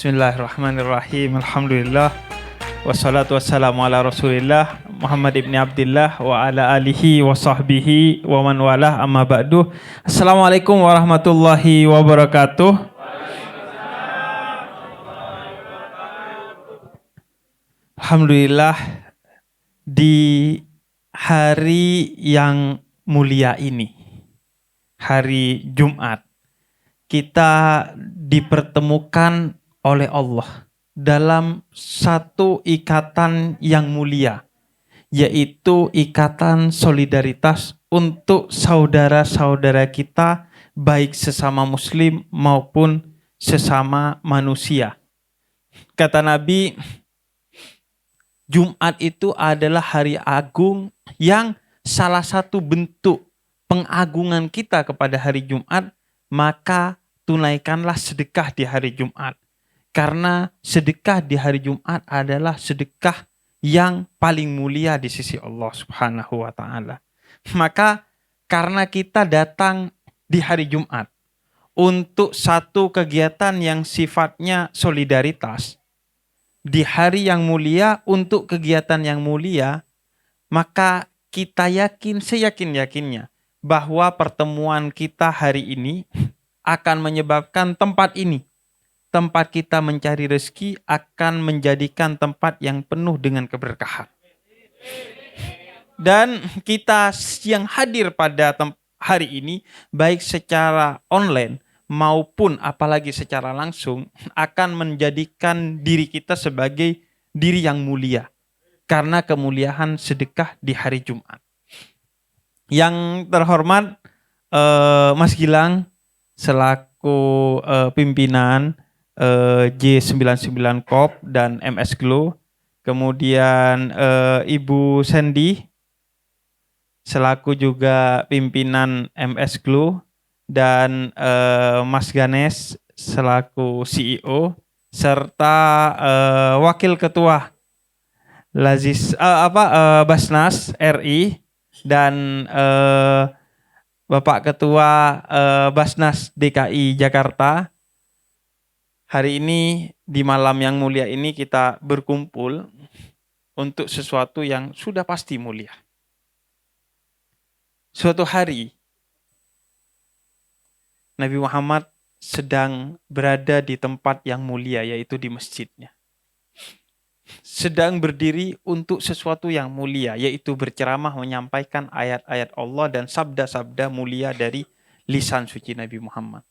Bismillahirrahmanirrahim. Alhamdulillah. Wassalatu wassalamu ala Rasulillah Muhammad ibn Abdillah wa ala alihi wa sahbihi wa man walah amma ba'du. Assalamualaikum warahmatullahi wabarakatuh. Alhamdulillah, di hari yang mulia ini, hari Jumat, kita dipertemukan oleh Allah dalam satu ikatan yang mulia, yaitu ikatan solidaritas untuk saudara-saudara kita, baik sesama muslim maupun sesama manusia. Kata Nabi, Jumat itu adalah hari agung yang salah satu bentuk pengagungan kita kepada hari Jumat, maka tunaikanlah sedekah di hari Jumat. Karena sedekah di hari Jumat adalah sedekah yang paling mulia di sisi Allah Subhanahu wa Ta'ala. Maka karena kita datang di hari Jumat untuk satu kegiatan yang sifatnya solidaritas, di hari yang mulia untuk kegiatan yang mulia, maka kita yakin, seyakin-yakinnya bahwa pertemuan kita hari ini akan menyebabkan tempat ini, tempat kita mencari rezeki, akan menjadikan tempat yang penuh dengan keberkahan. Dan kita yang hadir pada hari ini, baik secara online maupun apalagi secara langsung, akan menjadikan diri kita sebagai diri yang mulia karena kemuliaan sedekah di hari Jumat. Yang terhormat Mas Gilang selaku pimpinan J99 Corp dan MS Glow, kemudian Ibu Sandy selaku juga pimpinan MS Glow, dan Mas Ganes selaku CEO, serta Wakil Ketua Basnas RI dan Bapak Ketua Basnas DKI Jakarta. Hari ini, di malam yang mulia ini, kita berkumpul untuk sesuatu yang sudah pasti mulia. Suatu hari, Nabi Muhammad sedang berada di tempat yang mulia, yaitu di masjidnya. Sedang berdiri untuk sesuatu yang mulia, yaitu berceramah, menyampaikan ayat-ayat Allah dan sabda-sabda mulia dari lisan suci Nabi Muhammad.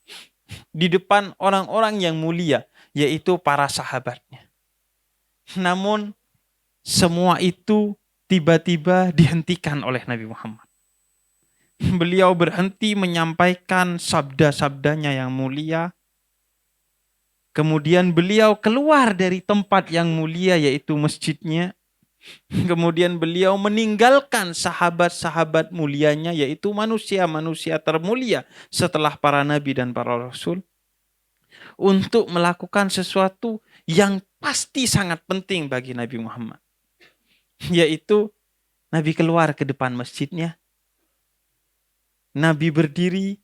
Di depan orang-orang yang mulia, yaitu para sahabatnya. Namun semua itu tiba-tiba dihentikan oleh Nabi Muhammad. Beliau berhenti menyampaikan sabda-sabdanya yang mulia. Kemudian beliau keluar dari tempat yang mulia, yaitu masjidnya. Kemudian beliau meninggalkan sahabat-sahabat mulianya, yaitu manusia-manusia termulia setelah para nabi dan para rasul, untuk melakukan sesuatu yang pasti sangat penting bagi Nabi Muhammad, yaitu Nabi keluar ke depan masjidnya. Nabi berdiri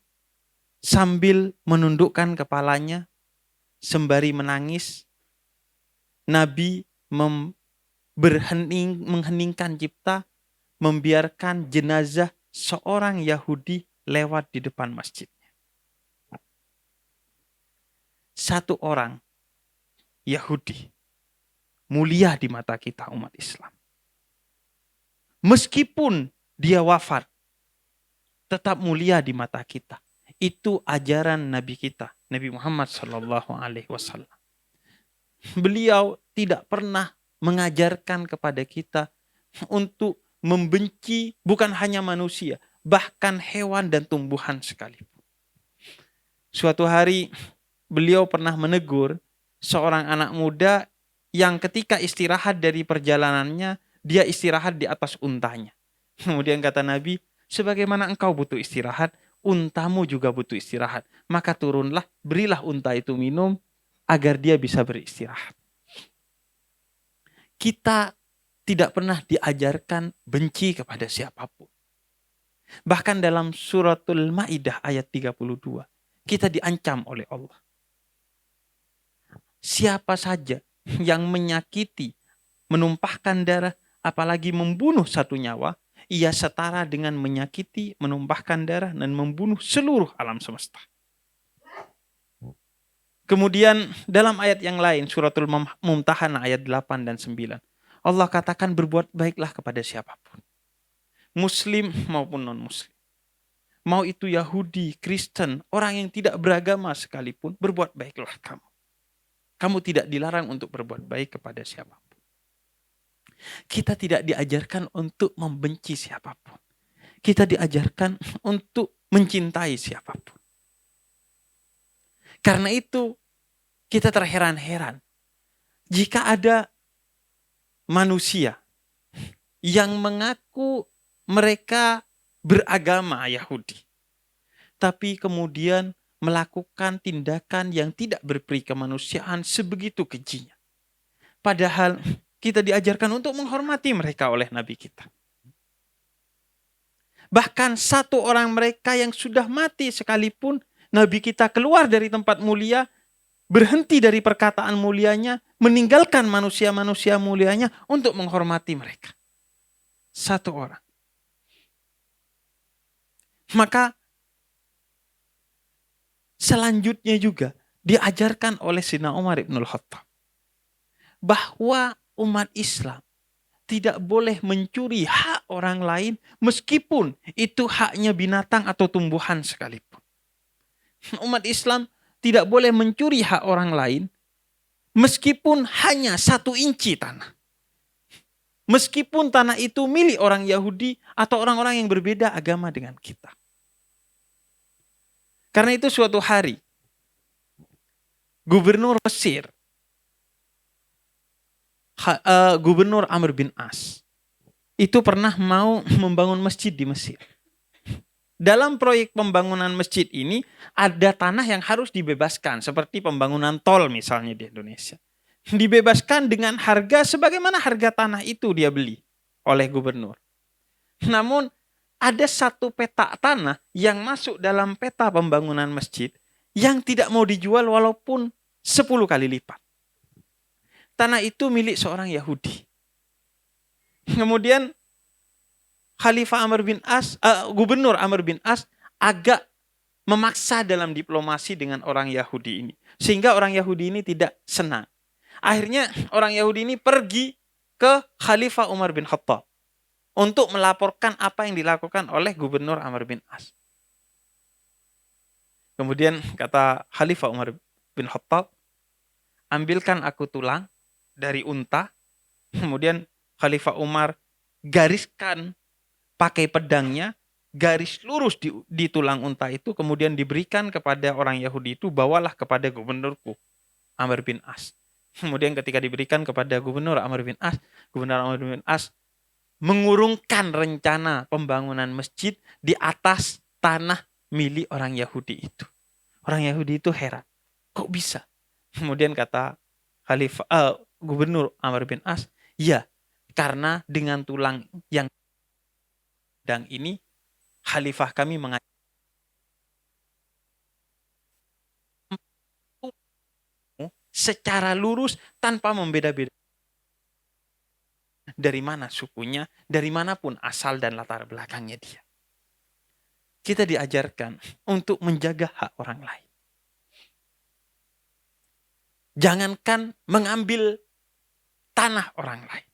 sambil menundukkan kepalanya sembari menangis. Nabi mengheningkan cipta, membiarkan jenazah seorang Yahudi lewat di depan masjidnya. Satu orang Yahudi mulia di mata kita umat Islam. Meskipun dia wafat, tetap mulia di mata kita. Itu ajaran Nabi kita, Nabi Muhammad SAW. Beliau tidak pernah mengajarkan kepada kita untuk membenci bukan hanya manusia, bahkan hewan dan tumbuhan sekalipun. Suatu hari beliau pernah menegur seorang anak muda yang ketika istirahat dari perjalanannya, dia istirahat di atas untanya. Kemudian kata Nabi, sebagaimana engkau butuh istirahat, untamu juga butuh istirahat. Maka turunlah, berilah unta itu minum agar dia bisa beristirahat. Kita tidak pernah diajarkan benci kepada siapapun. Bahkan dalam suratul Maidah ayat 32, kita diancam oleh Allah. siapa saja yang menyakiti, menumpahkan darah, apalagi membunuh satu nyawa, ia setara dengan menyakiti, menumpahkan darah, dan membunuh seluruh alam semesta. Kemudian dalam ayat yang lain, suratul Mumtahanah ayat 8 dan 9, Allah katakan berbuat baiklah kepada siapapun, Muslim maupun non-Muslim. Mau itu Yahudi, Kristen, orang yang tidak beragama sekalipun, berbuat baiklah kamu. Kamu tidak dilarang untuk berbuat baik kepada siapapun. Kita tidak diajarkan untuk membenci siapapun. Kita diajarkan untuk mencintai siapapun. Karena itu, kita terheran-heran jika ada manusia yang mengaku mereka beragama Yahudi, tapi kemudian melakukan tindakan yang tidak berperi kemanusiaan sebegitu kejinya. Padahal kita diajarkan untuk menghormati mereka oleh Nabi kita. Bahkan satu orang mereka yang sudah mati sekalipun, Nabi kita keluar dari tempat mulia, berhenti dari perkataan mulianya, meninggalkan manusia-manusia mulianya untuk menghormati mereka. Satu orang. Maka selanjutnya juga diajarkan oleh Sayyidina Umar ibn al-Khattab bahwa umat Islam tidak boleh mencuri hak orang lain meskipun itu haknya binatang atau tumbuhan sekalipun. Umat Islam tidak boleh mencuri hak orang lain meskipun hanya 1 inci tanah. Meskipun tanah itu milik orang Yahudi atau orang-orang yang berbeda agama dengan kita. Karena itu suatu hari, Gubernur Mesir, Gubernur Amr bin As, itu pernah mau membangun masjid di Mesir. Dalam proyek pembangunan masjid ini, ada tanah yang harus dibebaskan, seperti pembangunan tol misalnya di Indonesia. Dibebaskan dengan harga sebagaimana harga tanah itu dia beli oleh gubernur. Namun ada satu petak tanah yang masuk dalam peta pembangunan masjid yang tidak mau dijual walaupun 10 kali lipat. Tanah itu milik seorang Yahudi. Kemudian Gubernur Amr bin As agak memaksa dalam diplomasi dengan orang Yahudi ini. Sehingga orang Yahudi ini tidak senang. Akhirnya orang Yahudi ini pergi ke Khalifah Umar bin Khattab untuk melaporkan apa yang dilakukan oleh Gubernur Amr bin As. Kemudian kata Khalifah Umar bin Khattab, ambilkan aku tulang dari unta. Kemudian Khalifah Umar gariskan pakai pedangnya, garis lurus di tulang unta itu, kemudian diberikan kepada orang Yahudi itu, bawalah kepada gubernurku Amr bin As. Kemudian ketika diberikan kepada Gubernur Amr bin As, Gubernur Amr bin As mengurungkan rencana pembangunan masjid di atas tanah milik orang Yahudi itu. Orang Yahudi itu heran, kok bisa? Kemudian kata Gubernur Amr bin As, ya, karena dengan tulang yang pedang ini, Khalifah kami mengajak secara lurus tanpa membeda-beda dari mana sukunya, dari manapun asal dan latar belakangnya dia. Kita diajarkan untuk menjaga hak orang lain. Jangankan mengambil tanah orang lain.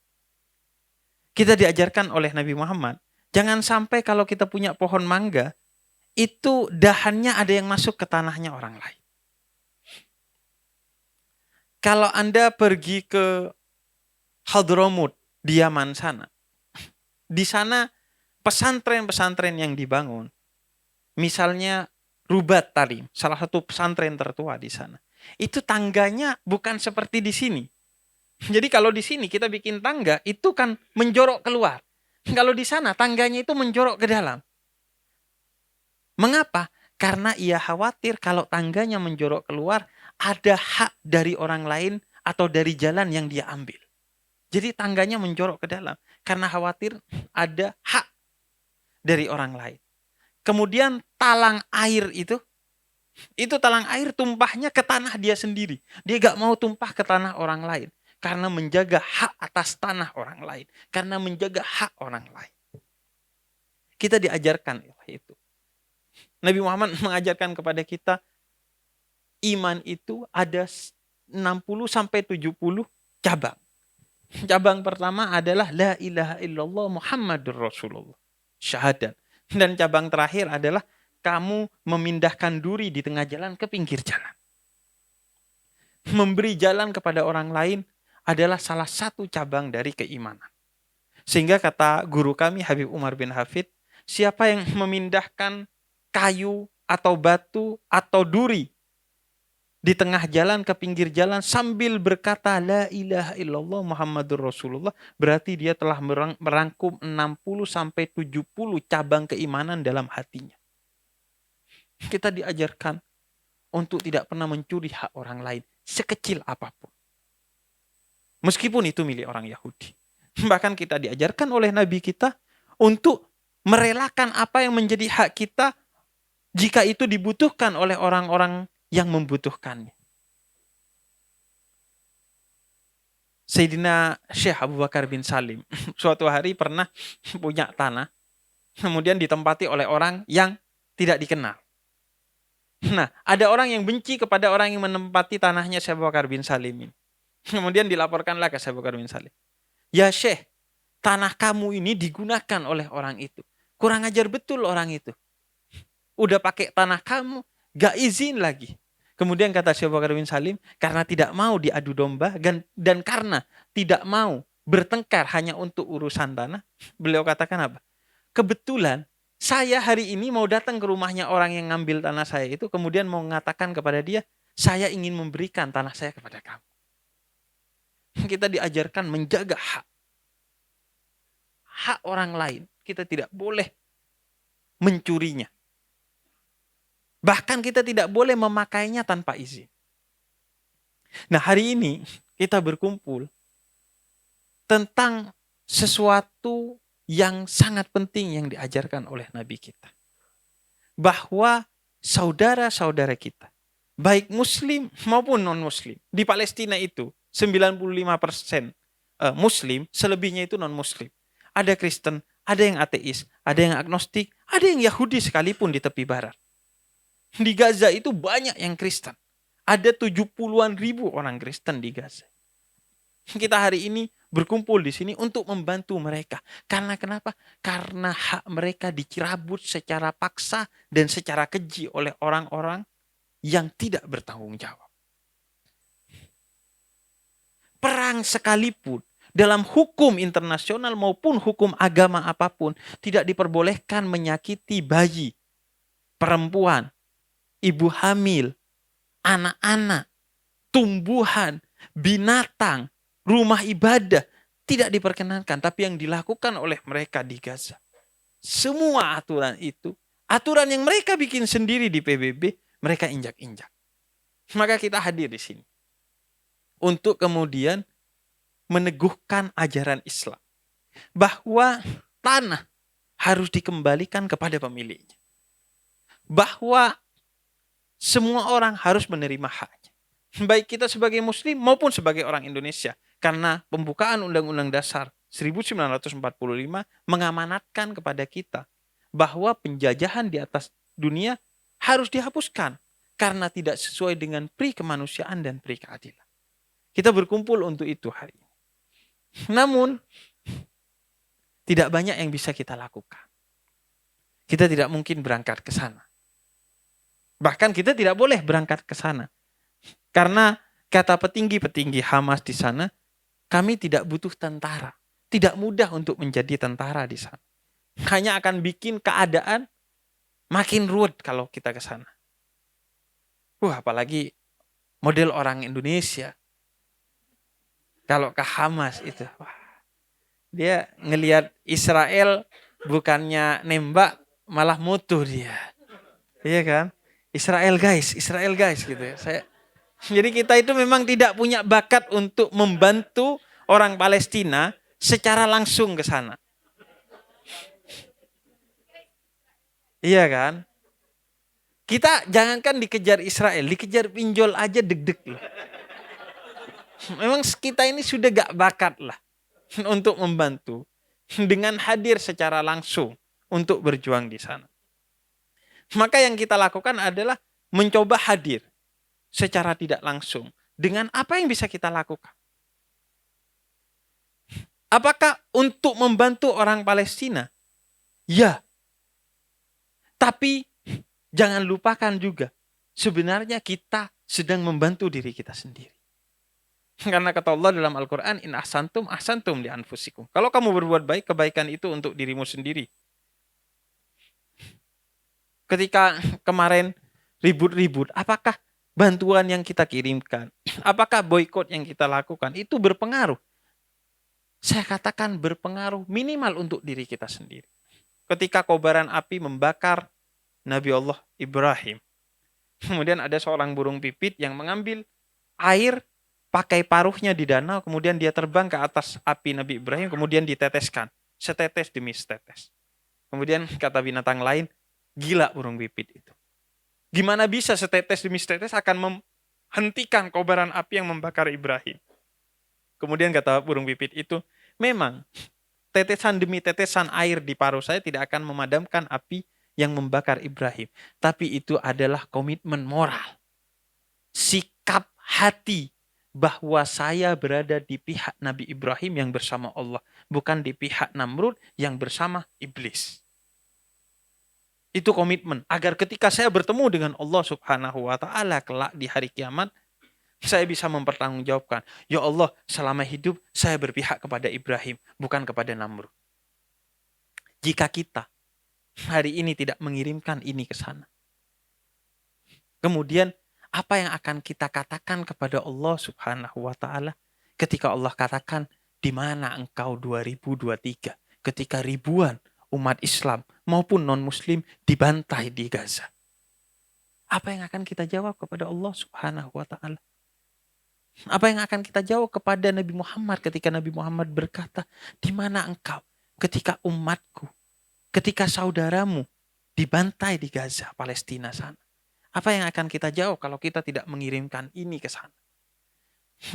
Kita diajarkan oleh Nabi Muhammad, jangan sampai kalau kita punya pohon mangga, itu dahannya ada yang masuk ke tanahnya orang lain. Kalau Anda pergi ke Hadramut di Yaman sana, di sana pesantren-pesantren yang dibangun, misalnya Rubat Talim, salah satu pesantren tertua di sana, itu tangganya bukan seperti di sini. Jadi kalau di sini kita bikin tangga, itu kan menjorok keluar. Kalau di sana tangganya itu menjorok ke dalam. Mengapa? Karena ia khawatir kalau tangganya menjorok keluar, ada hak dari orang lain atau dari jalan yang dia ambil. Jadi tangganya menjorok ke dalam karena khawatir ada hak dari orang lain. Kemudian talang air itu Itu talang air tumpahnya ke tanah dia sendiri. Dia gak mau tumpah ke tanah orang lain. Karena menjaga hak atas tanah orang lain. Karena menjaga hak orang lain. Kita diajarkan itu. Nabi Muhammad mengajarkan kepada kita, iman itu ada 60-70 cabang. Cabang pertama adalah la ilaha illallah Muhammadur Rasulullah. Syahadat. Dan cabang terakhir adalah kamu memindahkan duri di tengah jalan ke pinggir jalan. Memberi jalan kepada orang lain adalah salah satu cabang dari keimanan. Sehingga kata guru kami Habib Umar bin Hafid, siapa yang memindahkan kayu atau batu atau duri di tengah jalan ke pinggir jalan sambil berkata la ilaha illallah Muhammadur Rasulullah, berarti dia telah merangkum 60-70 cabang keimanan dalam hatinya. Kita diajarkan untuk tidak pernah mencuri hak orang lain sekecil apapun. Meskipun itu milik orang Yahudi. Bahkan kita diajarkan oleh Nabi kita untuk merelakan apa yang menjadi hak kita jika itu dibutuhkan oleh orang-orang yang membutuhkannya. Sayyidina Syekh Abu Bakar bin Salim suatu hari pernah punya tanah, kemudian ditempati oleh orang yang tidak dikenal. Nah, ada orang yang benci kepada orang yang menempati tanahnya Syekh Abu Bakar bin Salim ini. Kemudian dilaporkanlah ke Syekh Abu Bakar bin Salim. Ya Syekh, tanah kamu ini digunakan oleh orang itu. Kurang ajar betul orang itu. Udah pakai tanah kamu, gak izin lagi. Kemudian kata Syekh Abu Bakar bin Salim, karena tidak mau diadu domba dan karena tidak mau bertengkar hanya untuk urusan tanah, beliau katakan apa? Kebetulan saya hari ini mau datang ke rumahnya orang yang ngambil tanah saya itu, kemudian mau mengatakan kepada dia, saya ingin memberikan tanah saya kepada kamu. Kita diajarkan menjaga hak orang lain. Kita tidak boleh mencurinya. Bahkan kita tidak boleh memakainya tanpa izin. Nah, hari ini kita berkumpul tentang sesuatu yang sangat penting yang diajarkan oleh Nabi kita. Bahwa saudara-saudara kita, baik muslim maupun non-muslim, di Palestina itu 95% muslim, selebihnya itu non-muslim. Ada Kristen, ada yang ateis, ada yang agnostik, ada yang Yahudi sekalipun di tepi barat. Di Gaza itu banyak yang Kristen. Ada 70-an ribu orang Kristen di Gaza. Kita hari ini berkumpul di sini untuk membantu mereka. Karena kenapa? Karena hak mereka dicabut secara paksa dan secara keji oleh orang-orang yang tidak bertanggung jawab. Perang sekalipun dalam hukum internasional maupun hukum agama apapun tidak diperbolehkan menyakiti bayi, perempuan, ibu hamil, anak-anak, tumbuhan, binatang, rumah ibadah tidak diperkenankan, tapi yang dilakukan oleh mereka di Gaza. Semua aturan itu, aturan yang mereka bikin sendiri di PBB, mereka injak-injak. Maka kita hadir di sini untuk kemudian meneguhkan ajaran Islam bahwa tanah harus dikembalikan kepada pemiliknya. Bahwa semua orang harus menerima haknya. Baik kita sebagai muslim maupun sebagai orang Indonesia. Karena pembukaan Undang-Undang Dasar 1945 mengamanatkan kepada kita bahwa penjajahan di atas dunia harus dihapuskan karena tidak sesuai dengan pri kemanusiaan dan pri keadilan. Kita berkumpul untuk itu hari ini. Namun tidak banyak yang bisa kita lakukan. Kita tidak mungkin berangkat ke sana. Bahkan kita tidak boleh berangkat ke sana. Karena kata petinggi-petinggi Hamas di sana, kami tidak butuh tentara. Tidak mudah untuk menjadi tentara di sana. Hanya akan bikin keadaan makin ruwet kalau kita ke sana. Apalagi model orang Indonesia. Kalau ke Hamas itu, dia ngelihat Israel bukannya nembak, malah mutu dia. Iya kan? Israel guys gitu ya. Jadi kita itu memang tidak punya bakat untuk membantu orang Palestina secara langsung ke sana. Iya kan? Kita jangankan dikejar Israel, dikejar pinjol aja deg-deg loh. Memang kita ini sudah gak bakat lah untuk membantu dengan hadir secara langsung untuk berjuang di sana. Maka yang kita lakukan adalah mencoba hadir secara tidak langsung. Dengan apa yang bisa kita lakukan? Apakah untuk membantu orang Palestina? Ya. Tapi jangan lupakan juga, sebenarnya kita sedang membantu diri kita sendiri. Karena kata Allah dalam Al-Quran, in ahsantum ahsantum li anfusikum. Kalau kamu berbuat baik, kebaikan itu untuk dirimu sendiri. Ketika kemarin ribut-ribut, apakah bantuan yang kita kirimkan, apakah boikot yang kita lakukan itu berpengaruh? Saya katakan berpengaruh minimal untuk diri kita sendiri. Ketika kobaran api membakar Nabi Allah Ibrahim, kemudian ada seorang burung pipit yang mengambil air pakai paruhnya di danau, kemudian dia terbang ke atas api Nabi Ibrahim, kemudian diteteskan, setetes demi setetes. Kemudian kata binatang lain, gila burung pipit itu. Gimana bisa setetes demi setetes akan menghentikan kobaran api yang membakar Ibrahim? Kemudian kata burung pipit itu, memang tetesan demi tetesan air di paruh saya tidak akan memadamkan api yang membakar Ibrahim. Tapi itu adalah komitmen moral. Sikap hati bahwa saya berada di pihak Nabi Ibrahim yang bersama Allah. Bukan di pihak Namrud yang bersama iblis. Itu komitmen. Agar ketika saya bertemu dengan Allah subhanahu wa ta'ala kelak di hari kiamat, saya bisa mempertanggungjawabkan, ya Allah, selama hidup saya berpihak kepada Ibrahim, bukan kepada Namrud. Jika kita hari ini tidak mengirimkan ini ke sana, kemudian apa yang akan kita katakan kepada Allah subhanahu wa ta'ala ketika Allah katakan, di mana engkau 2023, ketika ribuan umat Islam maupun non-Muslim dibantai di Gaza? Apa yang akan kita jawab kepada Allah subhanahu wa ta'ala? Apa yang akan kita jawab kepada Nabi Muhammad ketika Nabi Muhammad berkata, di mana engkau ketika umatku, ketika saudaramu dibantai di Gaza, Palestina sana? Apa yang akan kita jawab kalau kita tidak mengirimkan ini ke sana?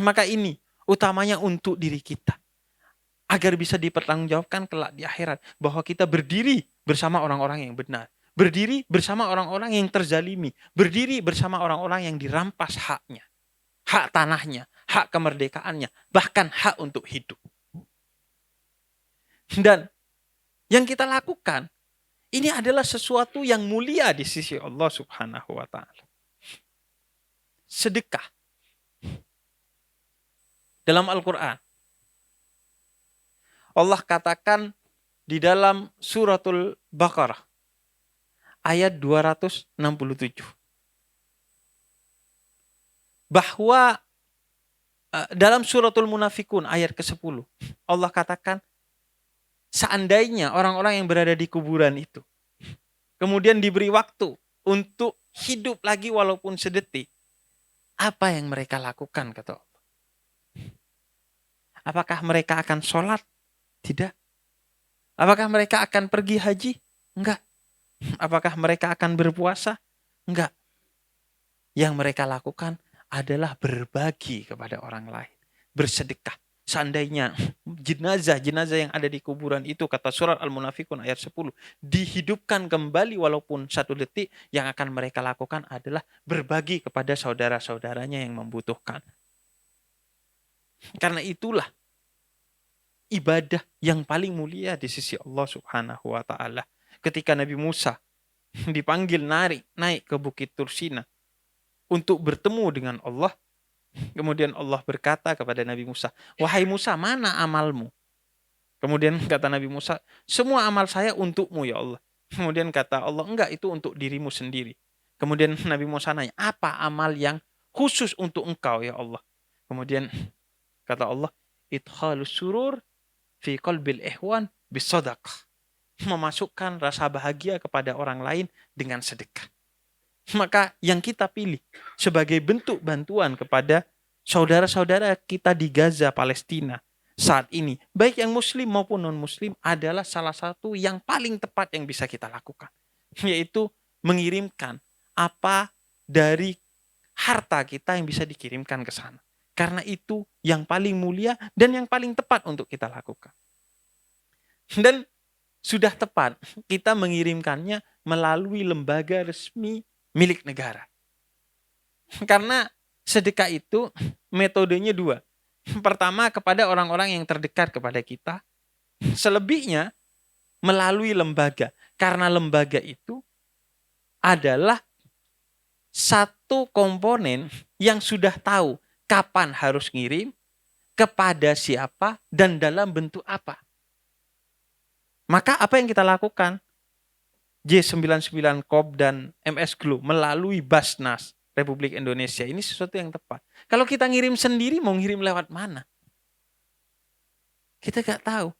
Maka ini utamanya untuk diri kita. Agar bisa dipertanggungjawabkan kelak di akhirat. Bahwa kita berdiri bersama orang-orang yang benar. Berdiri bersama orang-orang yang terzalimi. Berdiri bersama orang-orang yang dirampas haknya. Hak tanahnya, hak kemerdekaannya, bahkan hak untuk hidup. Dan yang kita lakukan, ini adalah sesuatu yang mulia di sisi Allah subhanahu wa ta'ala. Sedekah. Dalam Al-Quran, Allah katakan di dalam suratul Baqarah, ayat 267. Bahwa dalam suratul Munafikun ayat ke-10 Allah katakan, seandainya orang-orang yang berada di kuburan itu kemudian diberi waktu untuk hidup lagi walaupun sedetik, apa yang mereka lakukan kata Allah? Apakah mereka akan sholat? Tidak. Apakah mereka akan pergi haji? Enggak. Apakah mereka akan berpuasa? Enggak. Yang mereka lakukan adalah berbagi kepada orang lain, bersedekah. Seandainya jenazah yang ada di kuburan itu, kata surat Al-Munafikun ayat 10, dihidupkan kembali walaupun satu detik, yang akan mereka lakukan adalah berbagi kepada saudara-saudaranya yang membutuhkan. Karena itulah ibadah yang paling mulia di sisi Allah subhanahu wa ta'ala. Ketika Nabi Musa dipanggil naik ke Bukit Tursina untuk bertemu dengan Allah, kemudian Allah berkata kepada Nabi Musa, wahai Musa, mana amalmu? Kemudian kata Nabi Musa, semua amal saya untukmu ya Allah. Kemudian kata Allah, enggak, itu untuk dirimu sendiri. Kemudian Nabi Musa nanya, apa amal yang khusus untuk engkau ya Allah? Kemudian kata Allah, idkhalus surur fi qalbil ihwan bisadaqah. Memasukkan rasa bahagia kepada orang lain dengan sedekah. Maka yang kita pilih sebagai bentuk bantuan kepada saudara-saudara kita di Gaza, Palestina saat ini, baik yang muslim maupun non-muslim, adalah salah satu yang paling tepat yang bisa kita lakukan. Yaitu mengirimkan apa dari harta kita yang bisa dikirimkan ke sana. Karena itu yang paling mulia dan yang paling tepat untuk kita lakukan. Dan sudah tepat kita mengirimkannya melalui lembaga resmi milik negara. Karena sedekah itu metodenya dua. Pertama, kepada orang-orang yang terdekat kepada kita. Selebihnya melalui lembaga. Karena lembaga itu adalah satu komponen yang sudah tahu kapan harus ngirim, kepada siapa, dan dalam bentuk apa. Maka apa yang kita lakukan? J99 Corp dan MS Glo melalui Basnas Republik Indonesia ini sesuatu yang tepat. Kalau kita ngirim sendiri, mau ngirim lewat mana? Kita nggak tahu.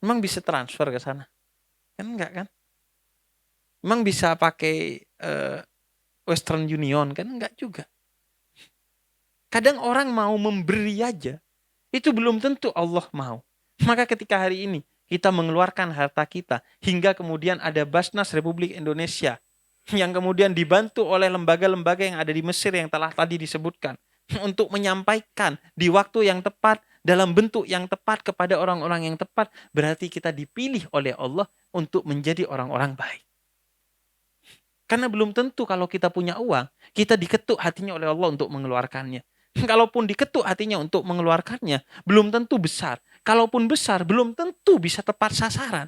Emang bisa transfer ke sana? Kan enggak kan? Emang bisa pakai Western Union? Kan enggak juga. Kadang orang mau memberi aja, itu belum tentu Allah mau. Maka ketika hari ini kita mengeluarkan harta kita, hingga kemudian ada Basnas Republik Indonesia, yang kemudian dibantu oleh lembaga-lembaga yang ada di Mesir yang telah tadi disebutkan, untuk menyampaikan di waktu yang tepat, dalam bentuk yang tepat kepada orang-orang yang tepat, berarti kita dipilih oleh Allah untuk menjadi orang-orang baik. Karena belum tentu kalau kita punya uang, kita diketuk hatinya oleh Allah untuk mengeluarkannya. Kalaupun diketuk hatinya untuk mengeluarkannya, belum tentu besar. Kalaupun besar, belum tentu bisa tepat sasaran.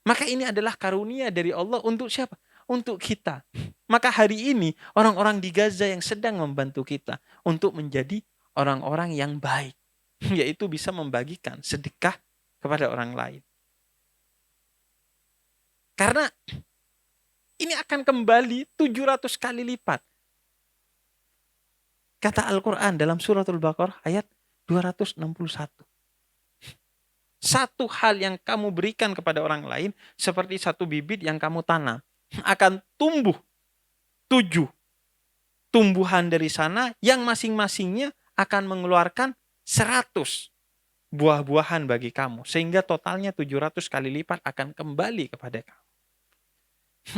Maka ini adalah karunia dari Allah untuk siapa? Untuk kita. Maka hari ini orang-orang di Gaza yang sedang membantu kita untuk menjadi orang-orang yang baik. Yaitu bisa membagikan sedekah kepada orang lain. Karena ini akan kembali 700 kali lipat. Kata Al-Quran dalam suratul Baqarah ayat 261. Satu hal yang kamu berikan kepada orang lain seperti satu bibit yang kamu tanam. Akan tumbuh 7 tumbuhan dari sana yang masing-masingnya akan mengeluarkan 100 buah-buahan bagi kamu. Sehingga totalnya 700 kali lipat akan kembali kepada kamu.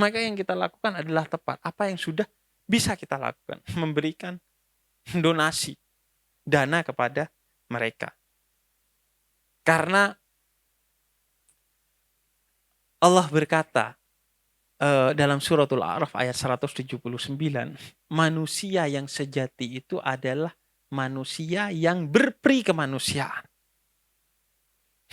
Maka yang kita lakukan adalah tepat. Apa yang sudah bisa kita lakukan? Memberikan donasi, dana kepada mereka. Karena Allah berkata dalam suratul A'raf ayat 179, manusia yang sejati itu adalah manusia yang berperi kemanusiaan.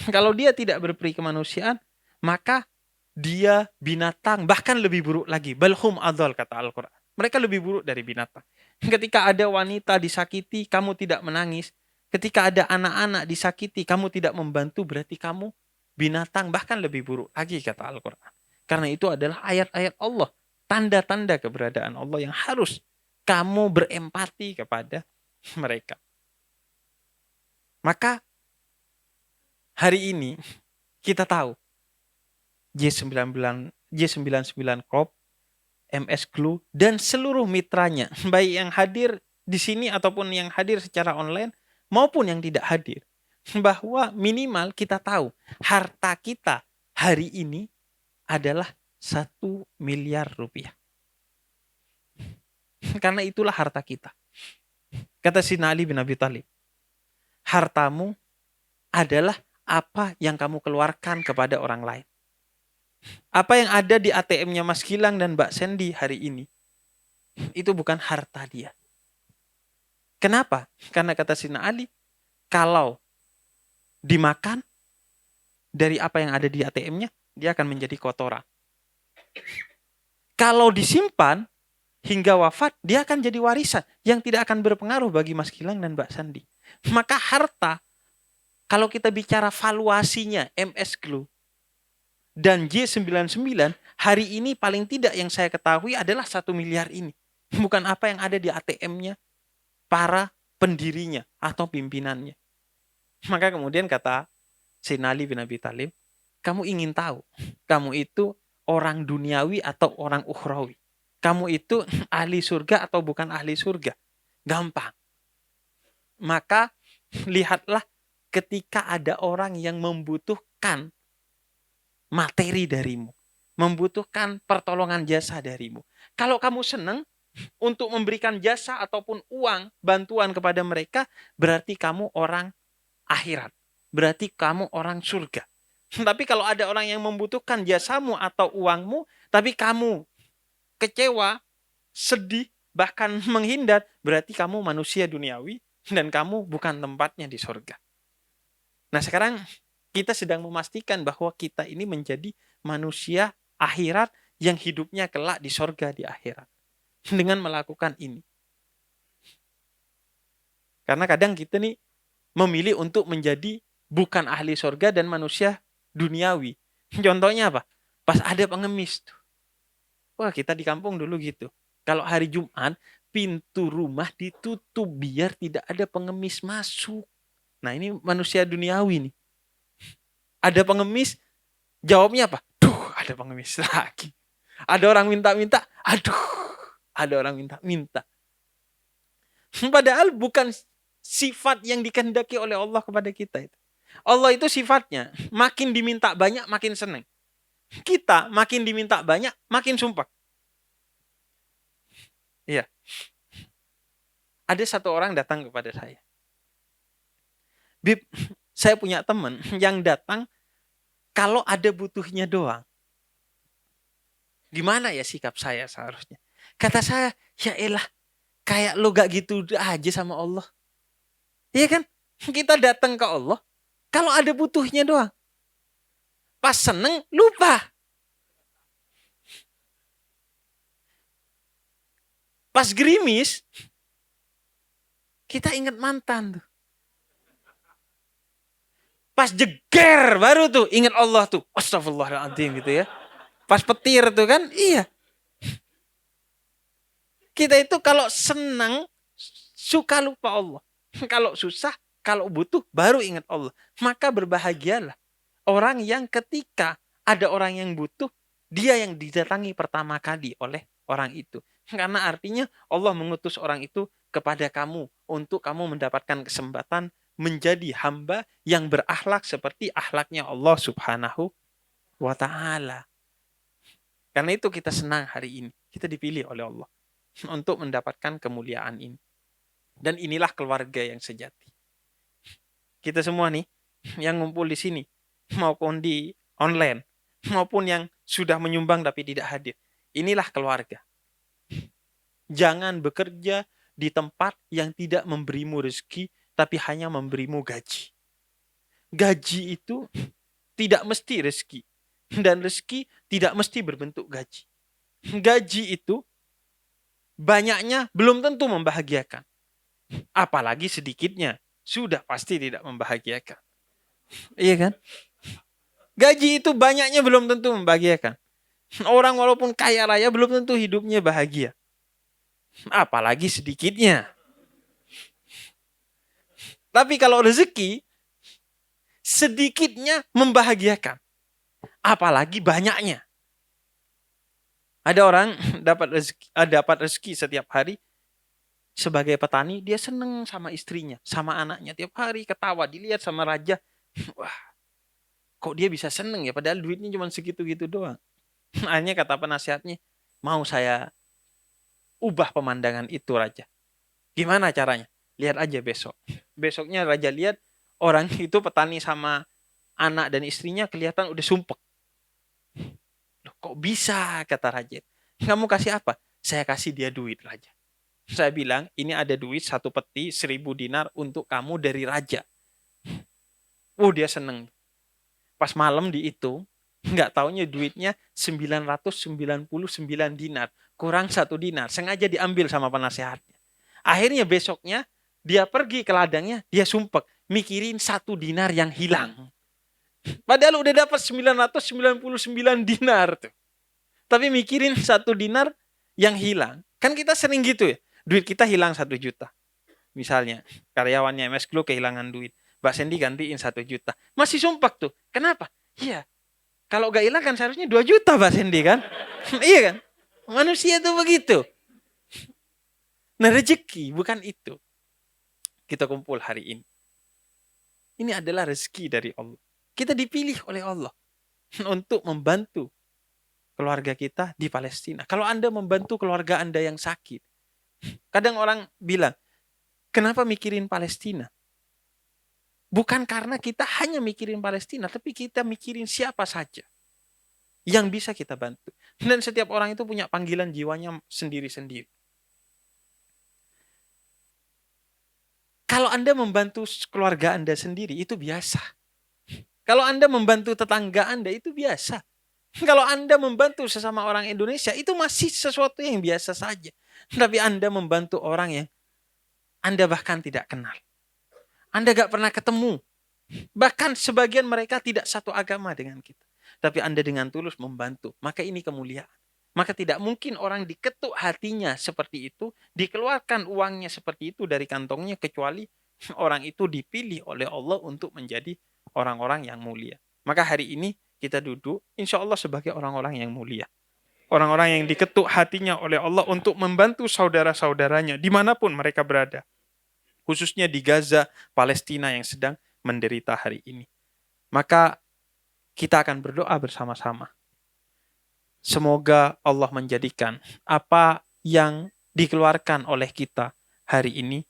Kalau dia tidak berperi kemanusiaan, maka dia binatang, bahkan lebih buruk lagi. Balhum adhal, kata Al-Quran. Mereka lebih buruk dari binatang. Ketika ada wanita disakiti, kamu tidak menangis. Ketika ada anak-anak disakiti, kamu tidak membantu, berarti kamu binatang, bahkan lebih buruk lagi, kata Al-Quran. Karena itu adalah ayat-ayat Allah. Tanda-tanda keberadaan Allah yang harus kamu berempati kepada mereka. Maka hari ini kita tahu J99 Corp, MS Glo, dan seluruh mitranya, baik yang hadir di sini ataupun yang hadir secara online maupun yang tidak hadir, bahwa minimal kita tahu harta kita hari ini adalah 1 miliar rupiah. Karena itulah harta kita. Kata Sayyidina Ali bin Abi Thalib, hartamu adalah apa yang kamu keluarkan kepada orang lain. Apa yang ada di ATM-nya Mas Gilang dan Mbak Sandy hari ini, itu bukan harta dia. Kenapa? Karena kata Sayyidina Ali, kalau dimakan dari apa yang ada di ATM-nya, dia akan menjadi kotoran. Kalau disimpan hingga wafat, dia akan jadi warisan yang tidak akan berpengaruh bagi Mas Gilang dan Mbak Sandy. Maka harta, kalau kita bicara valuasinya MS Glo dan J99, hari ini paling tidak yang saya ketahui adalah 1 miliar ini. Bukan apa yang ada di ATM-nya para pendirinya atau pimpinannya. Maka kemudian kata Sayyidina Ali bin Abi Thalib, kamu ingin tahu, kamu itu orang duniawi atau orang ukhrawi? Kamu itu ahli surga atau bukan ahli surga? Gampang. Maka lihatlah ketika ada orang yang membutuhkan materi darimu. membutuhkan pertolongan jasa darimu. Kalau kamu senang untuk memberikan jasa ataupun uang, bantuan kepada mereka, berarti kamu orang akhirat. Berarti kamu orang surga. Tapi kalau ada orang yang membutuhkan jasamu atau uangmu, tapi kamu kecewa, sedih, bahkan menghindar, berarti kamu manusia duniawi dan kamu bukan tempatnya di surga. Nah, sekarang kita sedang memastikan bahwa kita ini menjadi manusia akhirat yang hidupnya kelak di surga di akhirat. Dengan melakukan ini. Karena kadang kita nih memilih untuk menjadi bukan ahli surga dan manusia duniawi. Contohnya apa? Pas ada pengemis tuh. Wah, kita di kampung dulu gitu. Kalau hari Jumat, pintu rumah ditutup biar tidak ada pengemis masuk. Nah, ini manusia duniawi nih. Ada pengemis, jawabnya apa? Duh, ada pengemis lagi. Ada orang minta-minta, aduh, ada orang minta-minta. Padahal bukan sifat yang dikehendaki oleh Allah kepada kita itu. Allah itu sifatnya, makin diminta banyak, makin senang. Kita makin diminta banyak, makin sumpah. Iya. Ada satu orang datang kepada saya. Bib, saya punya teman yang datang kalau ada butuhnya doang. Gimana ya sikap saya seharusnya? Kata saya, ya elah, kayak lo gak gitu aja sama Allah. Iya kan? Kita datang ke Allah kalau ada butuhnya doang. Pas seneng, lupa. Pas gerimis, kita ingat mantan tuh. Pas jeger baru tuh ingat Allah tuh. Astagfirullahaladzim gitu ya. Pas petir tuh kan, iya. Kita itu kalau senang, suka lupa Allah. Kalau susah, kalau butuh, baru ingat Allah. Maka berbahagialah orang yang ketika ada orang yang butuh, dia yang didatangi pertama kali oleh orang itu. Karena artinya Allah mengutus orang itu kepada kamu untuk kamu mendapatkan kesempatan menjadi hamba yang berakhlak seperti akhlaknya Allah Subhanahu wa Ta'ala. Karena itu kita senang hari ini. Kita dipilih oleh Allah untuk mendapatkan kemuliaan ini. Dan inilah keluarga yang sejati. Kita semua nih yang ngumpul di sini maupun di online maupun yang sudah menyumbang tapi tidak hadir. Inilah keluarga. Jangan bekerja di tempat yang tidak memberimu rezeki tapi hanya memberimu gaji. Gaji itu tidak mesti rezeki dan rezeki tidak mesti berbentuk gaji. Gaji itu banyaknya belum tentu membahagiakan. Apalagi sedikitnya sudah pasti tidak membahagiakan. Iya kan? Gaji itu banyaknya belum tentu membahagiakan. Orang walaupun kaya raya belum tentu hidupnya bahagia. Apalagi sedikitnya. Tapi kalau rezeki, sedikitnya membahagiakan. Apalagi banyaknya. Ada orang dapat rezeki setiap hari. Sebagai petani, dia seneng sama istrinya, sama anaknya. Tiap hari ketawa, dilihat sama raja. Wah, kok dia bisa seneng ya? Padahal duitnya cuma segitu-gitu doang. Akhirnya kata penasihatnya, mau saya ubah pemandangan itu raja. Gimana caranya? Lihat aja besok. Besoknya raja lihat orang itu petani sama anak dan istrinya kelihatan udah sumpek. Loh, kok bisa kata raja. Kamu kasih apa? Saya kasih dia duit raja. Saya bilang ini ada duit 1 peti 1.000 dinar untuk kamu dari raja. Dia seneng. Pas malam dihitung, nggak taunya duitnya 999 dinar. Kurang 1 dinar. Sengaja diambil sama penasehatnya. Akhirnya besoknya dia pergi ke ladangnya, dia sumpek. Mikirin 1 dinar yang hilang. Padahal udah dapat 999 dinar tuh. Tapi mikirin 1 dinar yang hilang. Kan kita sering gitu ya. Duit kita hilang 1 juta. Misalnya karyawannya MS Glow kehilangan duit. Mbak Sandy gantiin 1 juta. Masih sumpek tuh. Kenapa? Iya. Kalau gak hilang kan seharusnya 2 juta Mbak Sandy kan. Iya kan? Manusia tuh begitu. Nah rezeki bukan itu. Kita kumpul hari ini. Ini adalah rezeki dari Allah. Kita dipilih oleh Allah untuk membantu keluarga kita di Palestina. Kalau Anda membantu keluarga Anda yang sakit. Kadang orang bilang, kenapa mikirin Palestina? Bukan karena kita hanya mikirin Palestina, tapi kita mikirin siapa saja yang bisa kita bantu. Dan setiap orang itu punya panggilan jiwanya sendiri-sendiri. Kalau Anda membantu keluarga Anda sendiri, itu biasa. Kalau Anda membantu tetangga Anda, itu biasa. Kalau Anda membantu sesama orang Indonesia, itu masih sesuatu yang biasa saja. Tapi Anda membantu orang yang Anda bahkan tidak kenal. Anda gak pernah ketemu. Bahkan sebagian mereka tidak satu agama dengan kita. Tapi Anda dengan tulus membantu. Maka ini kemuliaan. Maka tidak mungkin orang diketuk hatinya seperti itu, dikeluarkan uangnya seperti itu dari kantongnya, kecuali orang itu dipilih oleh Allah untuk menjadi orang-orang yang mulia. Maka hari ini kita duduk, insya Allah sebagai orang-orang yang mulia. Orang-orang yang diketuk hatinya oleh Allah untuk membantu saudara-saudaranya dimanapun mereka berada. Khususnya di Gaza, Palestina yang sedang menderita hari ini. Maka kita akan berdoa bersama-sama. Semoga Allah menjadikan apa yang dikeluarkan oleh kita hari ini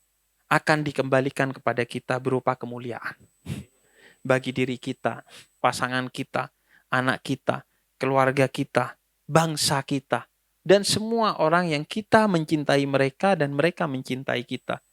akan dikembalikan kepada kita berupa kemuliaan. Bagi diri kita, pasangan kita, anak kita, keluarga kita, bangsa kita, dan semua orang yang kita mencintai mereka dan mereka mencintai kita.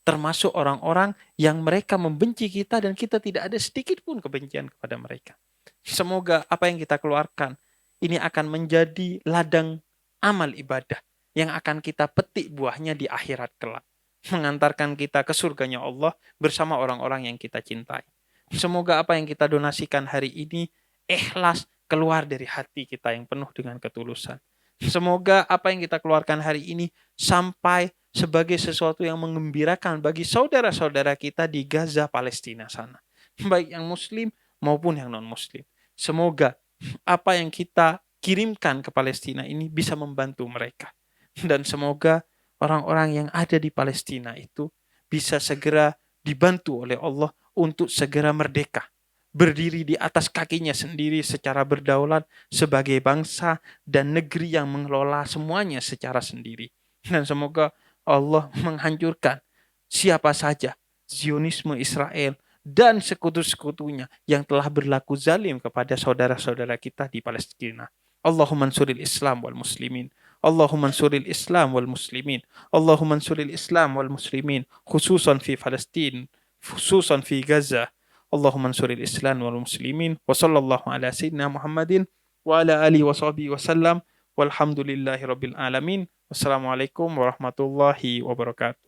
Termasuk orang-orang yang mereka membenci kita dan kita tidak ada sedikit pun kebencian kepada mereka. Semoga apa yang kita keluarkan ini akan menjadi ladang amal ibadah yang akan kita petik buahnya di akhirat kelak. Mengantarkan kita ke surganya Allah bersama orang-orang yang kita cintai. Semoga apa yang kita donasikan hari ini ikhlas keluar dari hati kita yang penuh dengan ketulusan. Semoga apa yang kita keluarkan hari ini sampai sebagai sesuatu yang menggembirakan bagi saudara-saudara kita di Gaza, Palestina sana. Baik yang muslim maupun yang non-muslim. Semoga apa yang kita kirimkan ke Palestina ini bisa membantu mereka. Dan semoga orang-orang yang ada di Palestina itu bisa segera dibantu oleh Allah untuk segera merdeka. Berdiri di atas kakinya sendiri secara berdaulat sebagai bangsa dan negeri yang mengelola semuanya secara sendiri. Dan semoga Allah menghancurkan siapa saja Zionisme Israel dan sekutu-sekutunya yang telah berlaku zalim kepada saudara-saudara kita di Palestina. Allahumma ansuril Islam wal muslimin. Allahumma ansuril Islam wal muslimin. Allahumma ansuril Islam wal muslimin khususan fi Palestin, khususan fi Gaza. Allahumma ansuril Islam wal muslimin. Wa sallallahu ala sayyidina Muhammadin wa ala alihi wa sahbihi wa sallam. Walhamdulillahi rabbil alamin. Wassalamualaikum warahmatullahi wabarakatuh.